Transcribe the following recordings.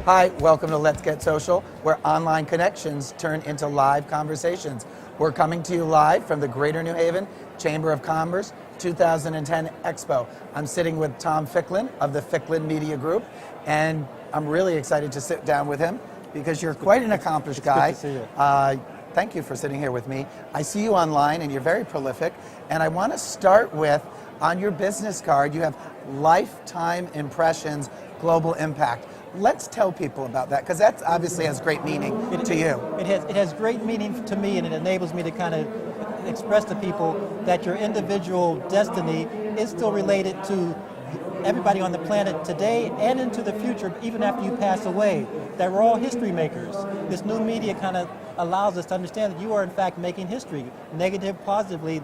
Hi, welcome to Let's Get Social, where online connections turn into live conversations. We're coming to you live from the Greater New Haven Chamber of Commerce 2010 Expo. I'm sitting with Tom Ficklin of the FICKLIN Media Group, and I'm really excited to sit down with him because you're quite an accomplished guy. Good to see you. Thank you for sitting here with me. I see you online and you're very prolific, and I want to start with, on your business card, you have lifetime impressions, global impact. Let's tell people about that, because that obviously has great meaning to you. It has great meaning to me, and it enables me to kind of express to people that your individual destiny is still related to everybody on the planet today and into the future, even after you pass away, that we're all history makers. This new media kind of allows us to understand that you are in fact making history, negative, positively.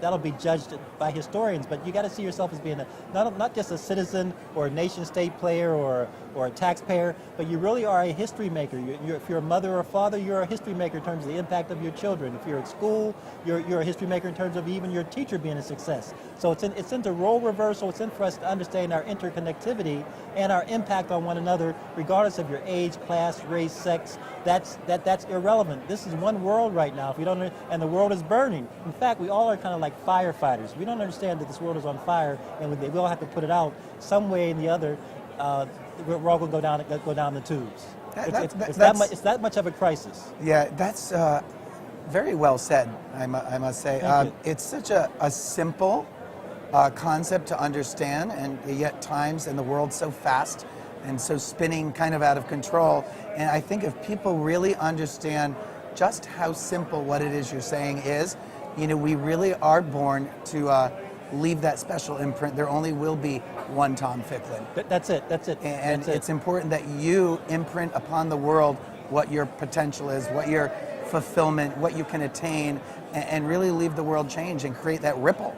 That'll be judged by historians, but you got to see yourself as being not just a citizen or a nation-state player or a taxpayer, but you really are a history maker. If you're a mother or a father, you're a history maker in terms of the impact of your children. If you're at school, you're a history maker in terms of even your teacher being a success. So it's into role reversal. It's in for us to understand our interconnectivity and our impact on one another, regardless of your age, class, race, sex. That's irrelevant. This is one world right now. If we don't, and the world is burning. In fact, we all are kind of like firefighters. We don't understand that this world is on fire, and we all have to put it out some way or the other. We're all going to go down the tubes. It's that much of a crisis. Yeah, that's very well said, I must say. It's such a simple concept to understand, and yet times in the world so fast and so spinning kind of out of control. And I think if people really understand just how simple what it is you're saying is, you know, we really are born to leave that special imprint. There only will be one Tom Ficklin. That's it. And it's important that you imprint upon the world what your potential is, what your fulfillment, what you can attain, and really leave the world change and create that ripple.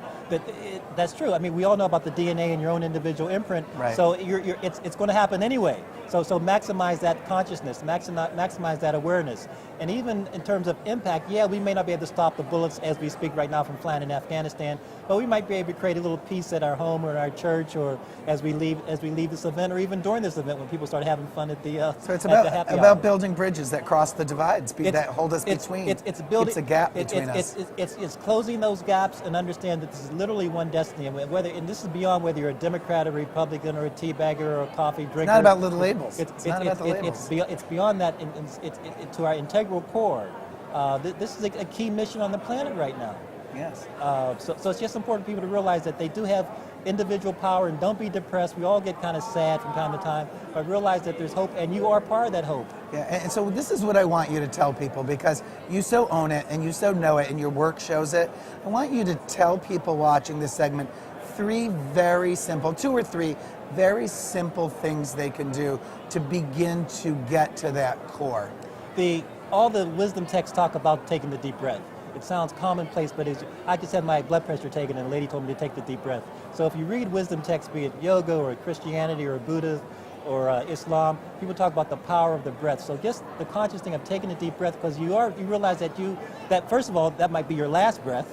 That's true. I mean, we all know about the DNA and your own individual imprint. Right. So it's going to happen anyway. So maximize that consciousness, maximize that awareness. And even in terms of impact, yeah, we may not be able to stop the bullets as we speak right now from flying in Afghanistan, but we might be able to create a little piece at our home or in our church, or as we leave this event, or even during this event when people start having fun at the So it's at the happy about hour. Building bridges that cross the divides, that hold us between. It's building. It's a gap between us. It's closing those gaps and understand that this is literally one destiny, and this is beyond whether you're a Democrat, or Republican, or a teabagger, or a coffee drinker. It's not about the labels. It's not about the labels. It's beyond that. It's to our integral core. This is a key mission on the planet right now. Yes. So it's just important for people to realize that they do have individual power, and don't be depressed. We all get kind of sad from time to time, but realize that there's hope, and you are part of that hope. Yeah, and so this is what I want you to tell people, because you so own it and you so know it and your work shows it. I want you to tell people watching this segment two or three very simple things they can do to begin to get to that core. All the wisdom texts talk about taking the deep breath. It sounds commonplace, but I just had my blood pressure taken, and a lady told me to take the deep breath. So if you read wisdom texts, be it yoga or Christianity or Buddha or Islam, people talk about the power of the breath. So just the conscious thing of taking a deep breath, because you realize that first of all, that might be your last breath,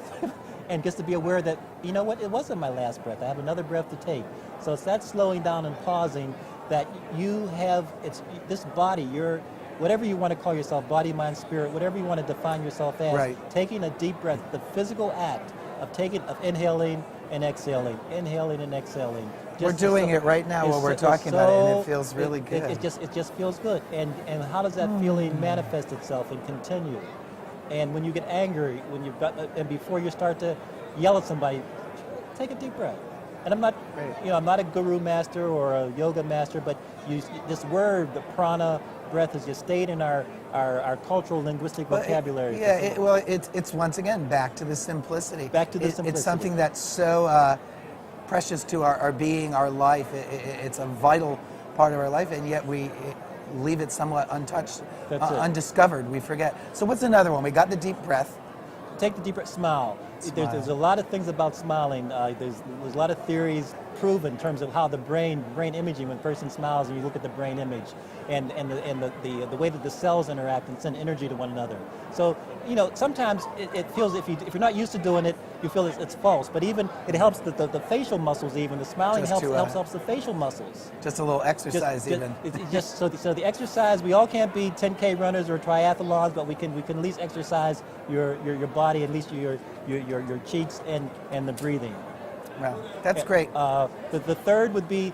and just to be aware that, you know what, it wasn't my last breath. I have another breath to take. So it's that slowing down and pausing that you have. It's this body, whatever you want to call yourself, body, mind, spirit, whatever you want to define yourself as, right. Taking a deep breath, the physical act of inhaling and exhaling, We're doing it right now while we're talking about it, and it feels really good. It just feels good. And how does that feeling manifest itself and continue? And when you get angry, and before you start to yell at somebody, take a deep breath. And I'm not a guru master or a yoga master, but this word, the prana, breath, has just stayed in our cultural linguistic vocabulary. It's once again back to the simplicity. It's something that's so precious to our being, our life. It's a vital part of our life, and yet we leave it somewhat untouched, undiscovered. We forget. So what's another one? We got the deep breath. Take the deep breath. Smile. There's a lot of things about smiling. There's a lot of theories proven in terms of how the brain imaging, when a person smiles and you look at the brain image, and the way that the cells interact and send energy to one another. So, sometimes it feels, if you're not used to doing it, you feel it's false. But even it helps the facial muscles, even the smiling helps the facial muscles. Just a little exercise, So the exercise, we all can't be 10K runners or triathlons, but we can at least exercise your body, at least your cheeks and the breathing. Wow, that's great. The third would be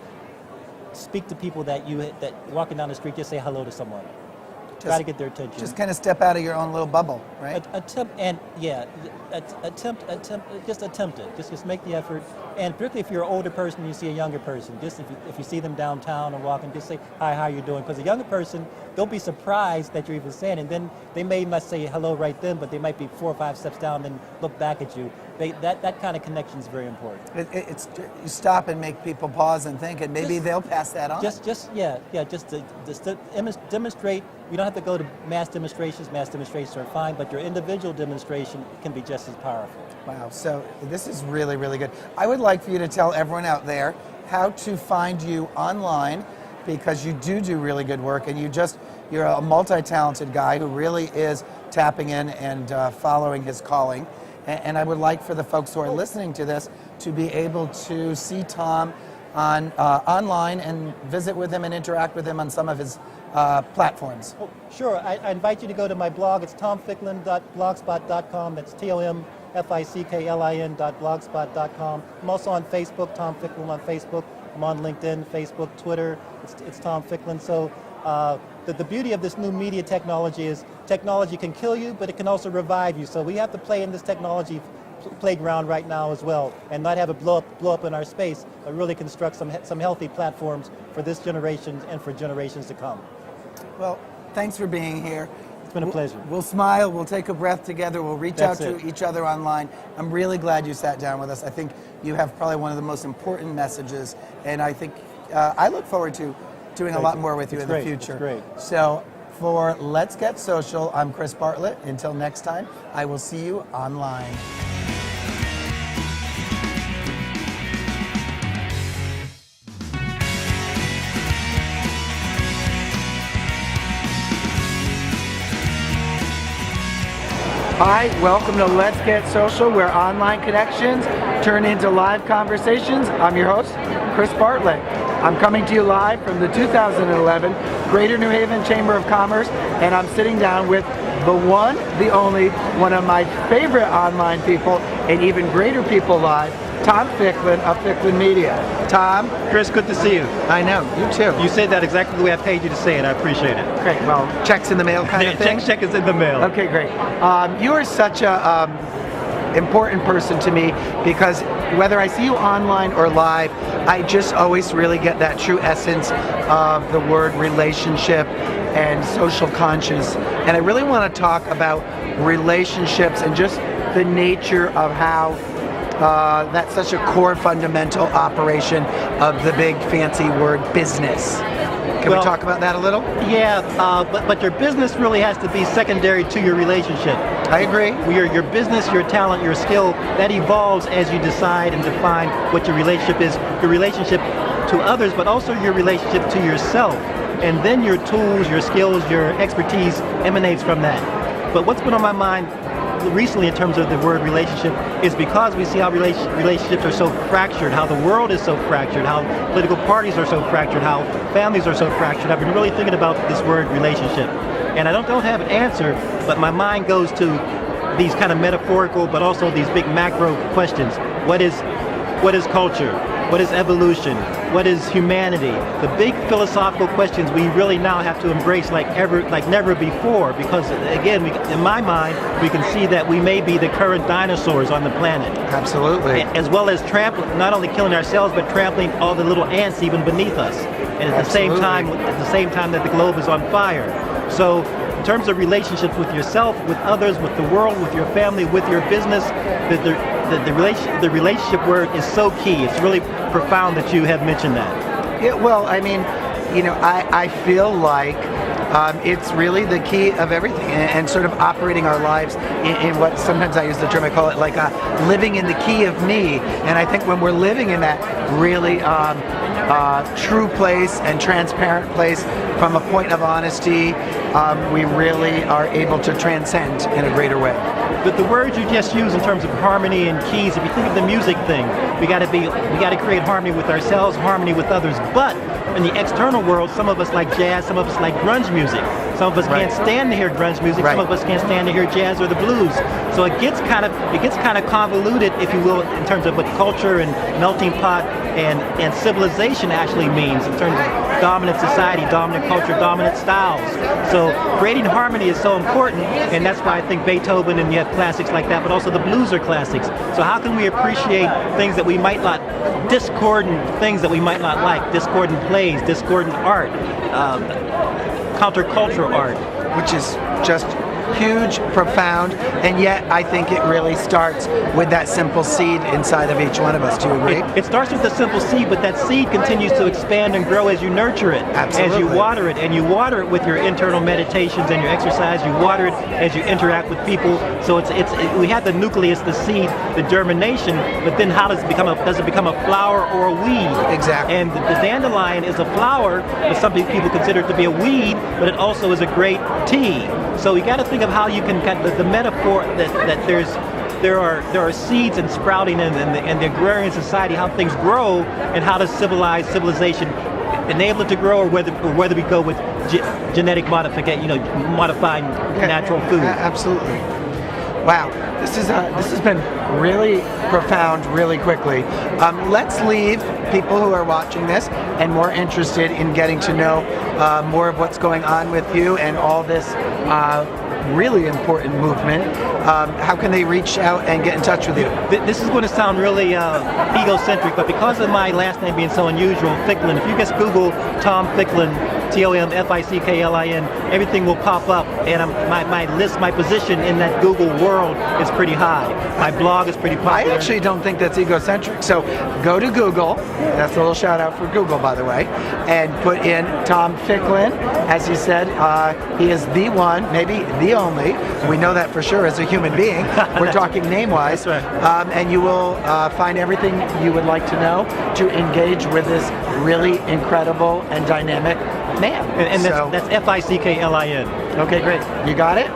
speak to people that walking down the street, just say hello to someone. Try to get their attention. Just kind of step out of your own little bubble, right? Attempt it. Just make the effort. And particularly if you're an older person and you see a younger person, just if you see them downtown or walking, just say, hi, how you doing? Because a younger person, they'll be surprised that you're even saying, and then they may not say hello right then, but they might be 4 or 5 steps down and look back at you. That kind of connection is very important. You stop and make people pause and think, and maybe they'll pass that on. Just to demonstrate. You don't have to go to mass demonstrations. Mass demonstrations are fine, but your individual demonstration can be just as powerful. Wow, so this is really, really good. I would like for you to tell everyone out there how to find you online, because you do really good work, and you're a multi-talented guy who really is tapping in and following his calling. And I would like for the folks who are listening to this to be able to see Tom online and visit with him and interact with him on some of his platforms. Oh, sure. I invite you to go to my blog. It's tomficklin.blogspot.com. That's TomFicklin.blogspot.com. I'm also on Facebook, Tom Ficklin on Facebook. I'm on LinkedIn, Facebook, Twitter. It's Tom Ficklin. So the beauty of this new media technology is technology can kill you, but it can also revive you. So we have to play in this technology playground right now as well, and not have it blow up in our space, but really construct some healthy platforms for this generation and for generations to come. Well, thanks for being here. It's been a pleasure. We'll smile, we'll take a breath together, we'll reach out to each other online. I'm really glad you sat down with us. I think you have probably one of the most important messages, and I think I look forward to doing a lot more with you in the future. It's great. So for Let's Get Social, I'm Chris Bartlett. Until next time, I will see you online. Hi, welcome to Let's Get Social, where online connections turn into live conversations. I'm your host, Chris Bartlett. I'm coming to you live from the 2011 Greater New Haven Chamber of Commerce, and I'm sitting down with the one, the only, one of my favorite online people, and even greater people live, Tom Ficklin of FICKLIN Media. Tom. Chris, good to see you. I know, you too. You said that exactly the way I paid you to say it. I appreciate it. Great, well, checks in the mail kind of thing? Check is in the mail. Okay, great. You are such a important person to me, because whether I see you online or live, I just always really get that true essence of the word relationship and social conscious. And I really want to talk about relationships and just the nature of how that's such a core fundamental operation of the big fancy word business. Can we talk about that a little? Yeah, but your business really has to be secondary to your relationship. I agree. Your business, your talent, your skill, that evolves as you decide and define what your relationship is. Your relationship to others, but also your relationship to yourself. And then your tools, your skills, your expertise emanates from that. But what's been on my mind recently in terms of the word relationship is because we see how relationships are so fractured, how the world is so fractured, how political parties are so fractured, how families are so fractured. I've been really thinking about this word relationship. And I don't have an answer, but my mind goes to these kind of metaphorical, but also these big macro questions. What is culture? What is evolution? What is humanity? The big philosophical questions we really now have to embrace like never before, because again, in my mind, we can see that we may be the current dinosaurs on the planet. Absolutely. As well as not only killing ourselves, but trampling all the little ants even beneath us. And at the same time that the globe is on fire. So in terms of relationships with yourself, with others, with the world, with your family, with your business, the relationship word is so key. It's really profound that you have mentioned that. Yeah, well, I mean, I feel like it's really the key of everything, and sort of operating our lives in what sometimes I use the term, I call it like living in the key of me. And I think when we're living in that really true place and transparent place from a point of honesty, we really are able to transcend in a greater way. The words you just used in terms of harmony and keys, if you think of the music thing, we got to create harmony with ourselves, harmony with others. But in the external world, some of us like jazz, some of us like grunge music. Some of us can't stand to hear grunge music. Some of us can't stand to hear jazz or the blues. So it gets kind of convoluted, if you will, in terms of what culture and melting pot and civilization actually means in terms of dominant society, dominant culture, dominant styles. So creating harmony is so important, and that's why I think Beethoven, and you have classics like that, but also the blues are classics. So how can we appreciate things that we might not, discordant things that we might not like, discordant plays, discordant art, countercultural art, which is just huge, profound, and yet I think it really starts with that simple seed inside of each one of us. Do you agree? It starts with a simple seed, but that seed continues to expand and grow as you nurture it. Absolutely. As you water it, and you water it with your internal meditations and your exercise. You water it as you interact with people. So we have the nucleus, the seed, the germination, but then how does it become a flower or a weed? Exactly. And the dandelion is a flower, but some people consider it to be a weed, but it also is a great tea. So you got to think of how you can the metaphor that there are seeds and sprouting in the agrarian society, how things grow, and how does civilization enable it to grow, or whether we go with genetic modification, modifying natural food. Absolutely. Wow, this has been really profound, really quickly. Let's leave people who are watching this and more interested in getting to know more of what's going on with you and all this really important movement. How can they reach out and get in touch with you? This is going to sound really egocentric, but because of my last name being so unusual, Ficklin, if you just Google TomFicklin, TomFicklin, everything will pop up, and my position in that Google world is pretty high. My blog is pretty popular. I actually don't think that's egocentric. So go to Google. That's a little shout out for Google, by the way, and put in TomFicklin. As you said, he is the one, maybe the only. We know that for sure as a human being. We're talking name-wise. That's right. And you will find everything you would like to know to engage with this really incredible and dynamic man. And that's FICKLIN. Okay, great. You got it?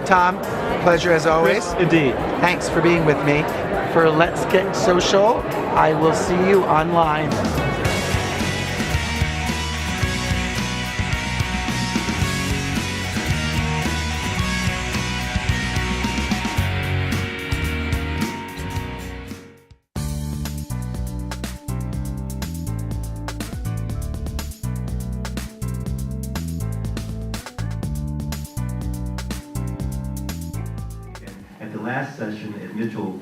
Tom, pleasure as always. Chris, indeed. Thanks for being with me. For Let's Get Social, I will see you online. At the last session at Mitchell,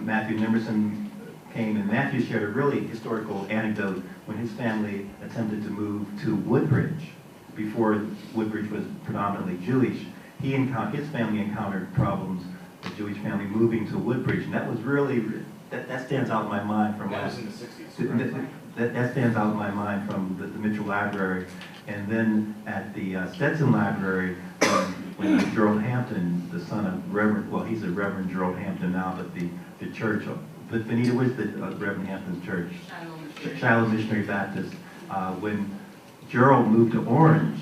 Matthew Nimerson came, and Matthew shared a really historical anecdote when his family attempted to move to Woodbridge. Before Woodbridge was predominantly Jewish, his family encountered problems, the Jewish family moving to Woodbridge, and that was really, that stands out in my mind from That was in the 60s. that stands out in my mind from the Mitchell Library. And then at the Stetson Library, when Gerald Hampton, the son of he's a Reverend Gerald Hampton now, but the church, but Benita, where's the Reverend Hampton's church? Shiloh Missionary Baptist. When Gerald moved to Orange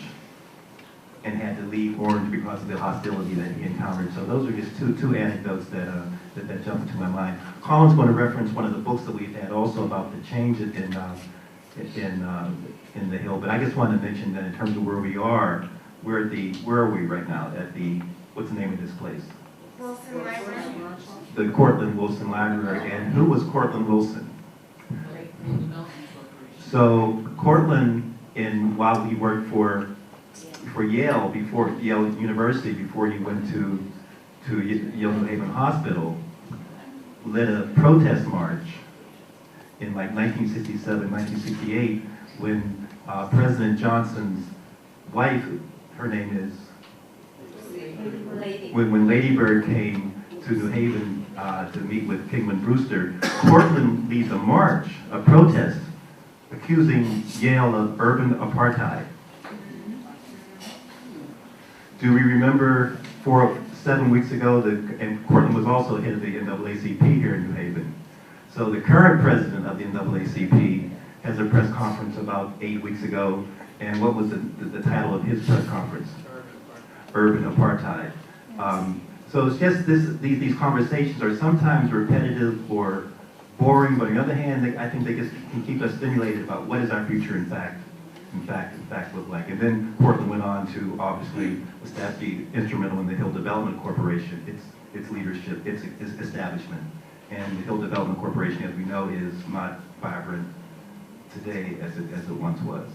and had to leave Orange because of the hostility that he encountered. So those are just two anecdotes that jump into my mind. Colin's going to reference one of the books that we've had also about the changes in the Hill, but I just wanted to mention that in terms of where we are, where are we right now? What's the name of this place? Wilson Library. The Cortland Wilson Library. And who was Cortland Wilson? So Cortland, while he worked for Yale, before Yale University, before he went to Yale New Haven Hospital, led a protest march in like 1967, 1968, when President Johnson's wife, her name is, when Lady Bird came to New Haven to meet with Kingman Brewster, Cortland leads a march, a protest, accusing Yale of urban apartheid. Do we remember 7 weeks ago, and Cortland was also head of the NAACP here in New Haven. So the current president of the NAACP has a press conference about 8 weeks ago, and what was the title of his press conference? Urban Apartheid. So it's just these conversations are sometimes repetitive or boring, but on the other hand, I think they just can keep us stimulated about what is our future in fact look like. And then Portland went on to obviously be instrumental in the Hill Development Corporation, its leadership, its establishment. And the Hill Development Corporation, as we know, is not vibrant today as it once was.